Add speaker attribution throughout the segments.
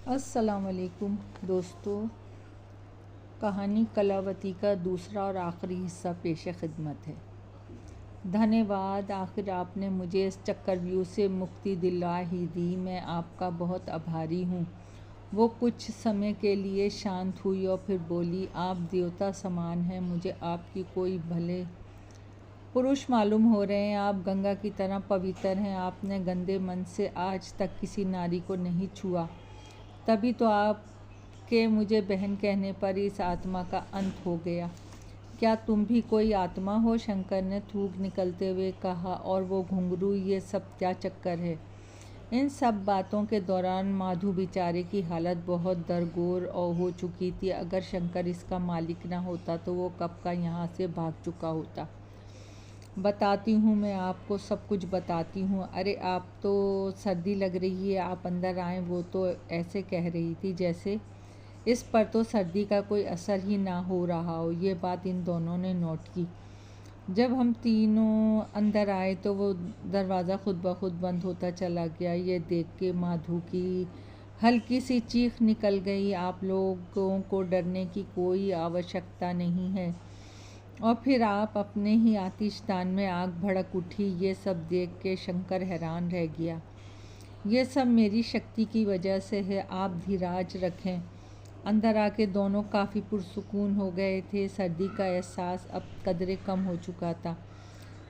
Speaker 1: अस्सलाम वालेकुम दोस्तों। कहानी कलावती का दूसरा और आखिरी हिस्सा पेश खिदमत है। धन्यवाद, आखिर आपने मुझे इस चक्रव्यूह से मुक्ति दिला ही दी। मैं आपका बहुत आभारी हूँ। वो कुछ समय के लिए शांत हुई और फिर बोली, आप देवता समान हैं। मुझे आपकी कोई भले पुरुष मालूम हो रहे हैं। आप गंगा की तरह पवित्र हैं। आपने गंदे मन से आज तक किसी नारी को नहीं छुआ। तभी तो आपके मुझे बहन कहने पर इस आत्मा का अंत हो गया। क्या तुम भी कोई आत्मा हो? शंकर ने थूक निकलते हुए कहा। और वो घुंघरू, ये सब क्या चक्कर है? इन सब बातों के दौरान माधु बेचारे की हालत बहुत दरगोर और हो चुकी थी। अगर शंकर इसका मालिक ना होता तो वो कब का यहाँ से भाग चुका होता। बताती हूँ, मैं आपको सब कुछ बताती हूँ। अरे आप तो सर्दी लग रही है, आप अंदर आएँ। वो तो ऐसे कह रही थी जैसे इस पर तो सर्दी का कोई असर ही ना हो रहा हो। ये बात इन दोनों ने नोट की। जब हम तीनों अंदर आए तो वो दरवाज़ा खुद ब खुद बंद होता चला गया। ये देख के माधु की हल्की सी चीख निकल गई। आप लोगों को डरने की कोई आवश्यकता नहीं है। और फिर आप अपने ही आतिशदान में आग भड़क उठी। ये सब देख के शंकर हैरान रह गया। ये सब मेरी शक्ति की वजह से है, आप धीराज रखें। अंदर आके दोनों काफ़ी पुरसुकून हो गए थे। सर्दी का एहसास अब कदरे कम हो चुका था।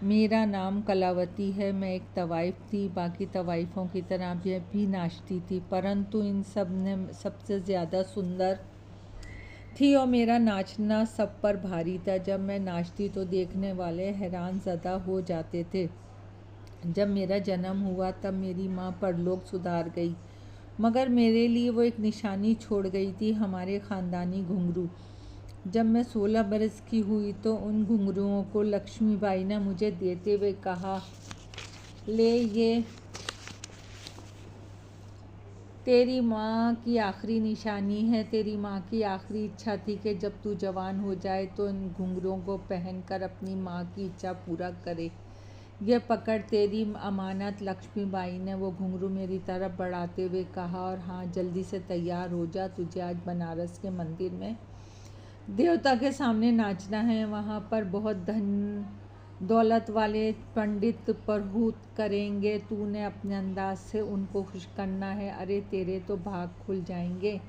Speaker 1: मेरा नाम कलावती है। मैं एक तवाइफ थी, बाकी तवाइफों की तरह भी नाचती थी, परंतु इन सब ने सबसे ज़्यादा सुंदर थी और मेरा नाचना सब पर भारी था। जब मैं नाचती तो देखने वाले हैरान ज़दा हो जाते थे। जब मेरा जन्म हुआ तब मेरी माँ परलोक सुधार गई, मगर मेरे लिए वो एक निशानी छोड़ गई थी, हमारे ख़ानदानी घुंघरू। जब मैं 16 बरस की हुई तो उन घुंघरुओं को लक्ष्मीबाई ने मुझे देते हुए कहा, ले ये तेरी माँ की आखिरी निशानी है। तेरी माँ की आखिरी इच्छा थी कि जब तू जवान हो जाए तो इन घुंघरुओं को पहनकर अपनी माँ की इच्छा पूरा करे। यह पकड़ तेरी अमानत। लक्ष्मीबाई ने वो घुंघरू मेरी तरफ बढ़ाते हुए कहा। और हाँ, जल्दी से तैयार हो जा, तुझे आज बनारस के मंदिर में देवता के सामने नाचना है। वहाँ पर बहुत धन दौलत वाले पंडित परहूत करेंगे। तूने अपने अंदाज से उनको खुश करना है। अरे तेरे तो भाग खुल जाएंगे।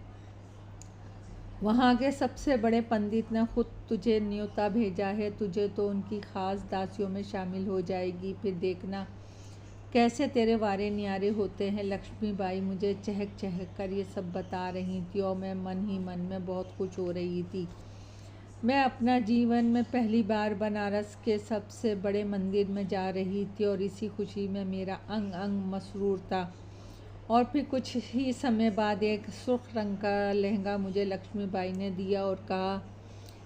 Speaker 1: वहाँ के सबसे बड़े पंडित ने खुद तुझे न्योता भेजा है। तुझे तो उनकी खास दासियों में शामिल हो जाएगी। फिर देखना कैसे तेरे वारे न्यारे होते हैं। लक्ष्मीबाई मुझे चहक चहक कर ये सब बता रही थी और मैं मन ही मन में बहुत खुश हो रही थी। मैं अपना जीवन में पहली बार बनारस के सबसे बड़े मंदिर में जा रही थी और इसी खुशी में मेरा अंग अंग मसरूर था। और फिर कुछ ही समय बाद एक सुर्ख रंग का लहंगा मुझे लक्ष्मीबाई ने दिया और कहा,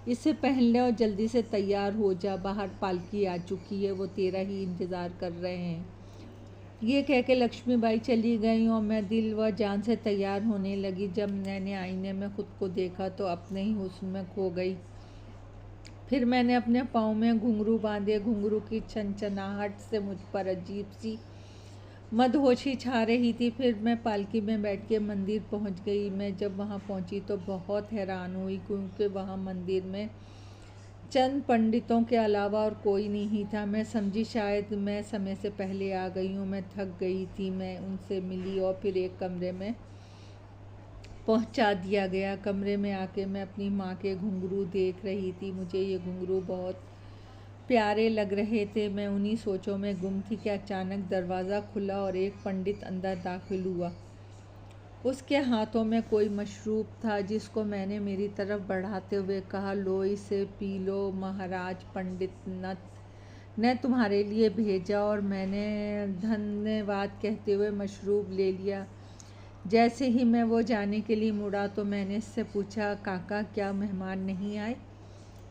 Speaker 1: इसे पहन ले और जल्दी से तैयार हो जा। बाहर पालकी आ चुकी है, वो तेरा ही इंतज़ार कर रहे हैं। ये कह के लक्ष्मीबाई चली गई और मैं दिल व जान से तैयार होने लगी। जब मैंने आईने में खुद को देखा तो अपने ही हुस्न में खो गई। फिर मैंने अपने पाँव में घुंघरू बांधे। घुंघरू की छनछनाहट से मुझ पर अजीब सी मदहोशी छा रही थी। फिर मैं पालकी में बैठ के मंदिर पहुंच गई। मैं जब वहां पहुंची तो बहुत हैरान हुई, क्योंकि वहां मंदिर में चंद पंडितों के अलावा और कोई नहीं था। मैं समझी शायद मैं समय से पहले आ गई हूँ। मैं थक गई थी। मैं उनसे मिली और फिर एक कमरे में पहुंचा दिया गया। कमरे में आके मैं अपनी माँ के घुंघरू देख रही थी। मुझे ये घुंघरू बहुत प्यारे लग रहे थे। मैं उन्हीं सोचों में गुम थी कि अचानक दरवाज़ा खुला और एक पंडित अंदर दाखिल हुआ। उसके हाथों में कोई मशरूब था, जिसको मैंने मेरी तरफ बढ़ाते हुए कहा, लो इसे पी लो, महाराज पंडित ने तुम्हारे लिए भेजा। और मैंने धन्यवाद कहते हुए मशरूब ले लिया। जैसे ही मैं वो जाने के लिए मुड़ा तो मैंने इससे पूछा, काका क्या मेहमान नहीं आए?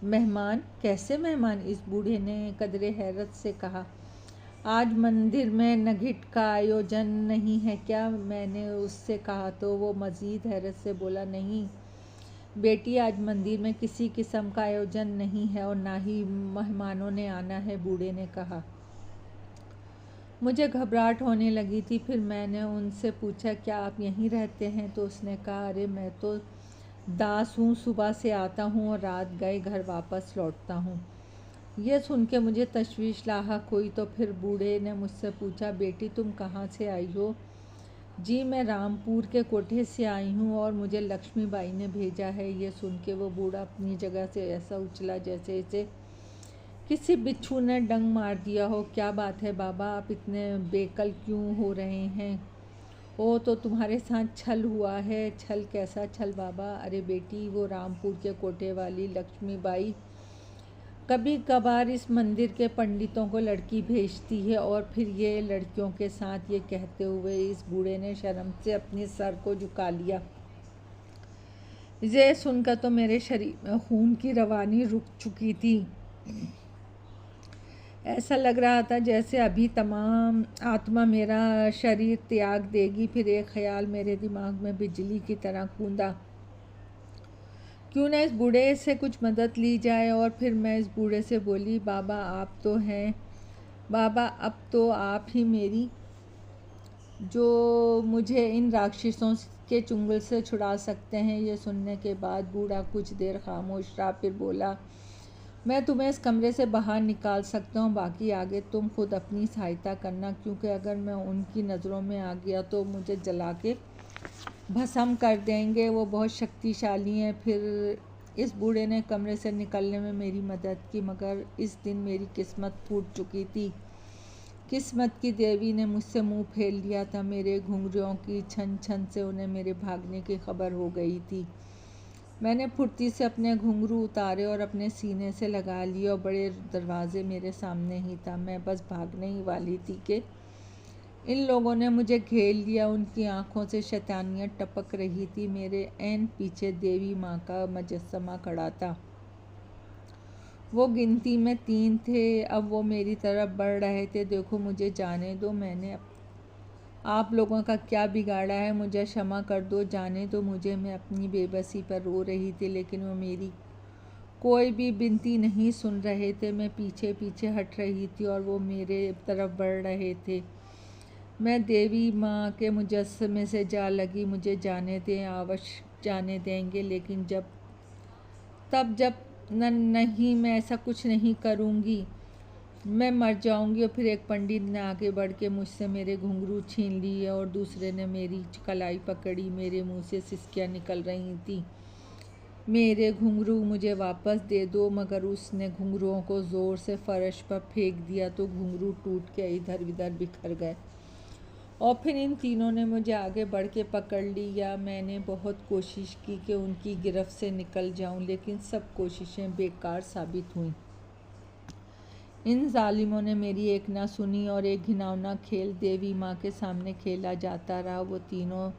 Speaker 1: मेहमान? कैसे मेहमान? इस बूढ़े ने कदरे हैरत से कहा। आज मंदिर में नगिट का आयोजन नहीं है क्या? मैंने उससे कहा तो वो मज़ीद हैरत से बोला, नहीं बेटी, आज मंदिर में किसी किस्म का आयोजन नहीं है और ना ही मेहमानों ने आना है। बूढ़े ने कहा। मुझे घबराहट होने लगी थी। फिर मैंने उनसे पूछा, क्या आप यहीं रहते हैं? तो उसने कहा, अरे मैं तो दास हूँ, सुबह से आता हूँ और रात गए घर वापस लौटता हूँ। ये सुन के मुझे तशवीश लाहक हुई। तो फिर बूढ़े ने मुझसे पूछा, बेटी तुम कहाँ से आई हो? जी मैं रामपुर के कोठे से आई हूँ और मुझे लक्ष्मीबाई ने भेजा है। ये सुन के वो बूढ़ा अपनी जगह से ऐसा उछला जैसे इसे किसी बिच्छू ने डंक मार दिया हो। क्या बात है बाबा, आप इतने बेकल क्यों हो रहे हैं? ओ तो तुम्हारे साथ छल हुआ है। छल? कैसा छल बाबा? अरे बेटी, वो रामपुर के कोठे वाली लक्ष्मीबाई कभी कभार इस मंदिर के पंडितों को लड़की भेजती है और फिर ये लड़कियों के साथ। ये कहते हुए इस बूढ़े ने शर्म से अपने सर को झुका लिया। ये सुनकर तो मेरे शरीर में खून की रवानी रुक चुकी थी। ऐसा लग रहा था जैसे अभी तमाम आत्मा मेरा शरीर त्याग देगी। फिर एक ख्याल मेरे दिमाग में बिजली की तरह कूदा, क्यों ना इस बूढ़े से कुछ मदद ली जाए। और फिर मैं इस बूढ़े से बोली, बाबा आप तो हैं, बाबा अब तो आप ही मेरी, जो मुझे इन राक्षसों के चुंगल से छुड़ा सकते हैं। ये सुनने के बाद बूढ़ा कुछ देर खामोश रहा, फिर बोला, मैं तुम्हें इस कमरे से बाहर निकाल सकता हूँ, बाकी आगे तुम खुद अपनी सहायता करना, क्योंकि अगर मैं उनकी नज़रों में आ गया तो मुझे जला के भस्म कर देंगे। वो बहुत शक्तिशाली हैं। फिर इस बूढ़े ने कमरे से निकलने में मेरी मदद की, मगर इस दिन मेरी किस्मत फूट चुकी थी। किस्मत की देवी ने मुझसे मुंह फेर लिया था। मेरे घुंघरुओं की छन छन से उन्हें मेरे भागने की खबर हो गई थी। मैंने फुर्ती से अपने घुंघरू उतारे और अपने सीने से लगा लिए और बड़े दरवाजे मेरे सामने ही था। मैं बस भागने ही वाली थी कि इन लोगों ने मुझे घेर लिया। उनकी आंखों से शैतानियाँ टपक रही थी। मेरे ऐन पीछे देवी माँ का मुजस्समा खड़ा था। वो गिनती में 3 थे। अब वो मेरी तरफ बढ़ रहे थे। देखो मुझे जाने दो, मैंने आप लोगों का क्या बिगाड़ा है? मुझे क्षमा कर दो, जाने दो मुझे। मैं अपनी बेबसी पर रो रही थी, लेकिन वो मेरी कोई भी विनती नहीं सुन रहे थे। मैं पीछे पीछे हट रही थी और वो मेरे तरफ बढ़ रहे थे। मैं देवी माँ के मुजस्समे से जा लगी, मुझे जाने दें, अवश्य जाने देंगे, लेकिन जब नहीं, मैं ऐसा कुछ नहीं करूँगी, मैं मर जाऊंगी। और फिर एक पंडित ने आगे बढ़ के मुझसे मेरे घुंघरू छीन लिए और दूसरे ने मेरी कलाई पकड़ी। मेरे मुंह से सिसकियाँ निकल रही थी, मेरे घुंघरू मुझे वापस दे दो। मगर उसने घुंघरुओं को ज़ोर से फर्श पर फेंक दिया तो घुंघरू टूट के इधर उधर बिखर गए। और फिर इन तीनों ने मुझे आगे बढ़ के पकड़ लिया। मैंने बहुत कोशिश की कि उनकी गिरफ्त से निकल जाऊं, लेकिन सब कोशिशें बेकार साबित हुईं। इन जालिमों ने मेरी एक ना सुनी और एक घिनौना खेल देवी माँ के सामने खेला जाता रहा। वो तीनों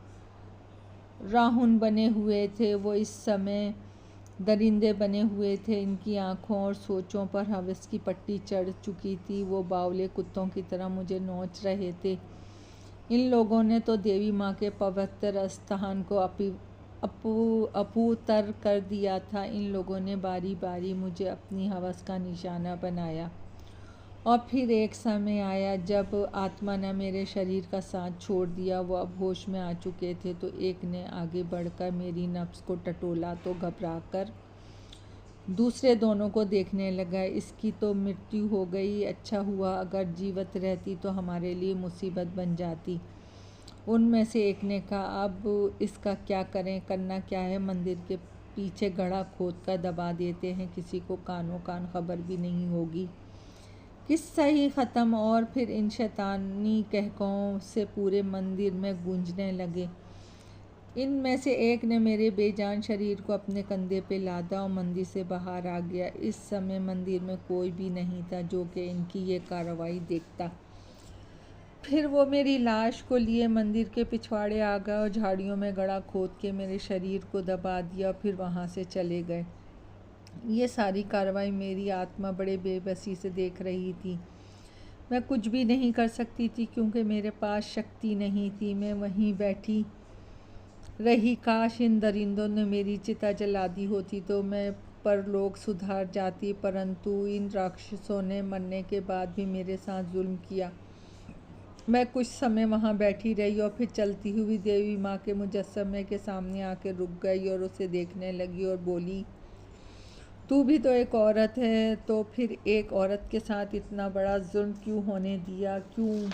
Speaker 1: राहुन बने हुए थे। वो इस समय दरिंदे बने हुए थे। इनकी आँखों और सोचों पर हवस की पट्टी चढ़ चुकी थी। वो बावले कुत्तों की तरह मुझे नोच रहे थे। इन लोगों ने तो देवी माँ के पवित्र स्थान को अपूतर कर दिया था। इन लोगों ने बारी बारी मुझे अपनी हवस का निशाना बनाया। और फिर एक समय आया जब आत्मा ने मेरे शरीर का साथ छोड़ दिया। वो अब होश में आ चुके थे। तो एक ने आगे बढ़कर मेरी नब्ज़ को टटोला तो घबराकर दूसरे दोनों को देखने लगा। इसकी तो मृत्यु हो गई, अच्छा हुआ, अगर जीवित रहती तो हमारे लिए मुसीबत बन जाती। उनमें से एक ने कहा, अब इसका क्या करें? करना क्या है? मंदिर के पीछे गड्ढा खोद कर दबा देते हैं, किसी को कानों कान खबर भी नहीं होगी। किस्सा ही ख़त्म। और फिर इन शैतानी कहकों से पूरे मंदिर में गूंजने लगे। इनमें से एक ने मेरे बेजान शरीर को अपने कंधे पे लादा और मंदिर से बाहर आ गया। इस समय मंदिर में कोई भी नहीं था जो कि इनकी ये कार्रवाई देखता। फिर वो मेरी लाश को लिए मंदिर के पिछवाड़े आ गए और झाड़ियों में गड्ढा खोद के मेरे शरीर को दबा दिया और फिर वहाँ से चले गए। ये सारी कार्रवाई मेरी आत्मा बड़े बेबसी से देख रही थी। मैं कुछ भी नहीं कर सकती थी क्योंकि मेरे पास शक्ति नहीं थी। मैं वहीं बैठी रही। काश इन दरिंदों ने मेरी चिता जला दी होती तो मैं परलोक सुधार जाती, परंतु इन राक्षसों ने मरने के बाद भी मेरे साथ जुल्म किया। मैं कुछ समय वहाँ बैठी रही और फिर चलती हुई देवी माँ के मुजस्समे के सामने आकर रुक गई और उसे देखने लगी और बोली, तू भी तो एक औरत है, तो फिर एक औरत के साथ इतना बड़ा जुल्म क्यों होने दिया, क्यों?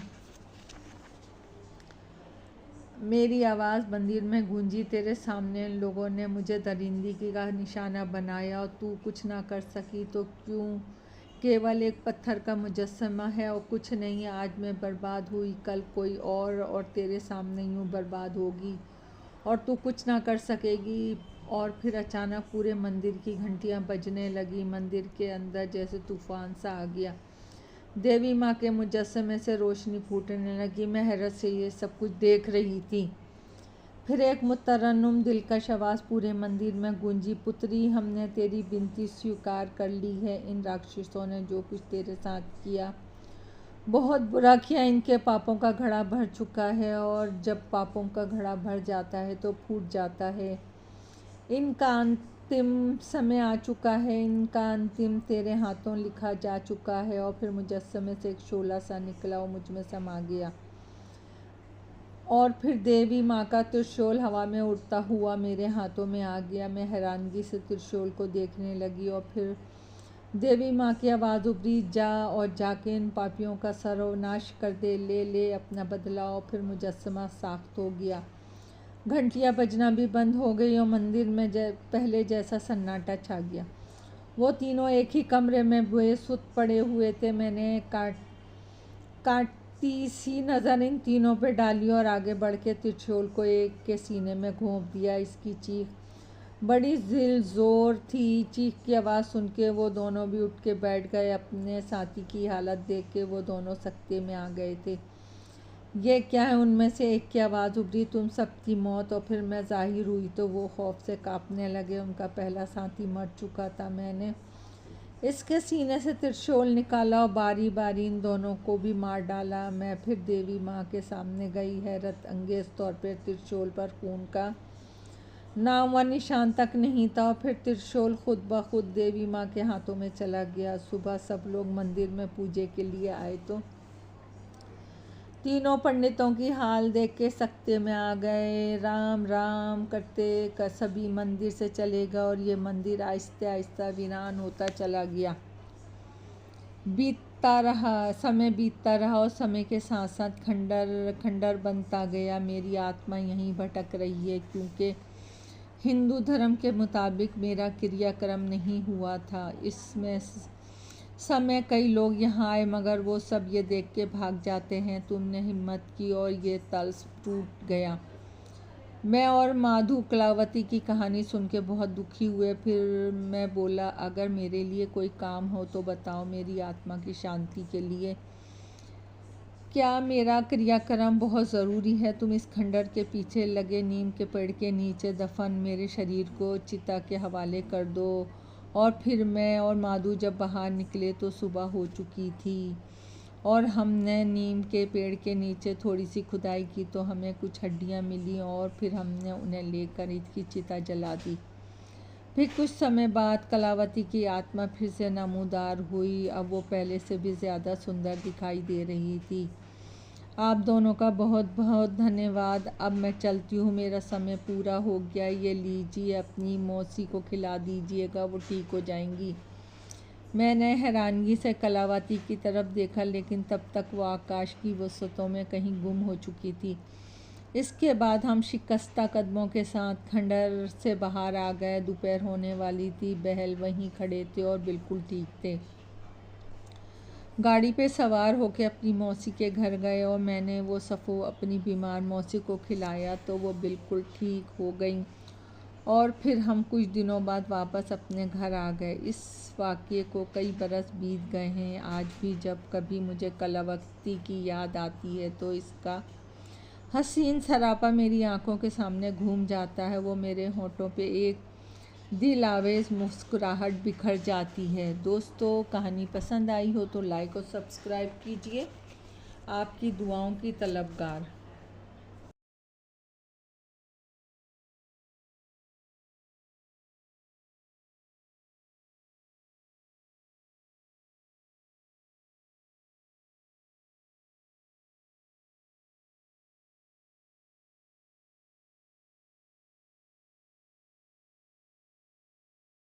Speaker 1: मेरी आवाज़ मंदिर में गूंजी। तेरे सामने लोगों ने मुझे दरिंदगी का निशाना बनाया और तू कुछ ना कर सकी तो क्यों? केवल एक पत्थर का मुजस्समा है और कुछ नहीं। आज मैं बर्बाद हुई, कल कोई और तेरे सामने यूँ बर्बाद होगी और तू कुछ ना कर सकेगी। और फिर अचानक पूरे मंदिर की घंटियाँ बजने लगी। मंदिर के अंदर जैसे तूफान सा आ गया। देवी माँ के मुजस्समे से रोशनी फूटने लगी। मैं हैरत से ये सब कुछ देख रही थी। फिर एक मुतरन्नुम दिलकश आवाज़ पूरे मंदिर में गूंजी, पुत्री, हमने तेरी विनती स्वीकार कर ली है। इन राक्षसों ने जो कुछ तेरे साथ किया बहुत बुरा किया। इनके पापों का घड़ा भर चुका है और जब पापों का घड़ा भर जाता है तो फूट जाता है। इनका अंतिम समय आ चुका है। इनका अंतिम तेरे हाथों लिखा जा चुका है। और फिर मुजस्समे से एक शोला सा निकला और मुझ में समा गया। और फिर देवी माँ का त्रिशूल हवा में उड़ता हुआ मेरे हाथों में आ गया। मैं हैरानगी से त्रिशूल को देखने लगी और फिर देवी माँ की आवाज़ उभरी, जा और जाके इन पापियों का सर्वनाश कर दे, ले अपना बदला। और फिर मुजस्समा साख्त हो गया। घंटियाँ बजना भी बंद हो गई और मंदिर में पहले जैसा सन्नाटा छा गया। वो तीनों एक ही कमरे में बेसुध पड़े हुए थे। मैंने काटती सी नज़र इन तीनों पे डाली और आगे बढ़ के त्रिशूल को एक के सीने में घोंप दिया। इसकी चीख बड़ी ज़ोर थी। चीख की आवाज़ सुन के वो दोनों भी उठ के बैठ गए। अपने साथी की हालत देख के वो दोनों सकते में आ गए थे। ये क्या है? उनमें से एक की आवाज़ उभरी, तुम सबकी मौत। और फिर मैं जाहिर हुई तो वो खौफ से कांपने लगे। उनका पहला साथी मर चुका था। मैंने इसके सीने से त्रिशूल निकाला और बारी बारी इन दोनों को भी मार डाला। मैं फिर देवी माँ के सामने गई। हैरत अंगेज तौर पर त्रिशूल पर खून का नाम व निशान तक नहीं था। और फिर त्रिशूल खुद ब खुद देवी माँ के हाथों में चला गया। सुबह सब लोग मंदिर में पूजे के लिए आए तो तीनों पंडितों की हाल देख के सकते में आ गए। राम राम करते सभी मंदिर से चले गए और ये मंदिर आहिस्ते आहिस्ते वीरान होता चला गया। समय बीतता रहा और समय के साथ साथ खंडर खंडर बनता गया। मेरी आत्मा यहीं भटक रही है क्योंकि हिंदू धर्म के मुताबिक मेरा क्रियाक्रम नहीं हुआ था। इसमें समय कई लोग यहाँ आए मगर वो सब ये देख के भाग जाते हैं। तुमने हिम्मत की और ये तल्स टूट गया। मैं और माधु कलावती की कहानी सुन के बहुत दुखी हुए। फिर मैं बोला, अगर मेरे लिए कोई काम हो तो बताओ, मेरी आत्मा की शांति के लिए। क्या मेरा क्रियाक्रम बहुत ज़रूरी है? तुम इस खंडर के पीछे लगे नीम के पेड़ के नीचे दफन मेरे शरीर को चिता के हवाले कर दो। और फिर मैं और माधु जब बाहर निकले तो सुबह हो चुकी थी और हमने नीम के पेड़ के नीचे थोड़ी सी खुदाई की तो हमें कुछ हड्डियाँ मिली और फिर हमने उन्हें लेकर इसकी चिता जला दी। फिर कुछ समय बाद कलावती की आत्मा फिर से नमूदार हुई। अब वो पहले से भी ज़्यादा सुंदर दिखाई दे रही थी। आप दोनों का बहुत बहुत धन्यवाद। अब मैं चलती हूँ, मेरा समय पूरा हो गया। ये लीजिए, अपनी मौसी को खिला दीजिएगा, वो ठीक हो जाएंगी। मैंने हैरानगी से कलावती की तरफ देखा लेकिन तब तक वो आकाश की वसतों में कहीं गुम हो चुकी थी। इसके बाद हम शिकस्ता कदमों के साथ खंडर से बाहर आ गए। दोपहर होने वाली थी। बहल वहीं खड़े थे और बिल्कुल ठीक थे। गाड़ी पे सवार होकर अपनी मौसी के घर गए और मैंने वो सफ़ो अपनी बीमार मौसी को खिलाया तो वो बिल्कुल ठीक हो गई। और फिर हम कुछ दिनों बाद वापस अपने घर आ गए। इस वाक़ये को कई बरस बीत गए हैं। आज भी जब कभी मुझे कलावती की याद आती है तो इसका हसीन सरापा मेरी आंखों के सामने घूम जाता है। वो मेरे होठों पे एक दिलावेज मुस्कुराहट बिखर जाती है। दोस्तों, कहानी पसंद आई हो तो लाइक और सब्सक्राइब कीजिए। आपकी दुआओं की तलबगार।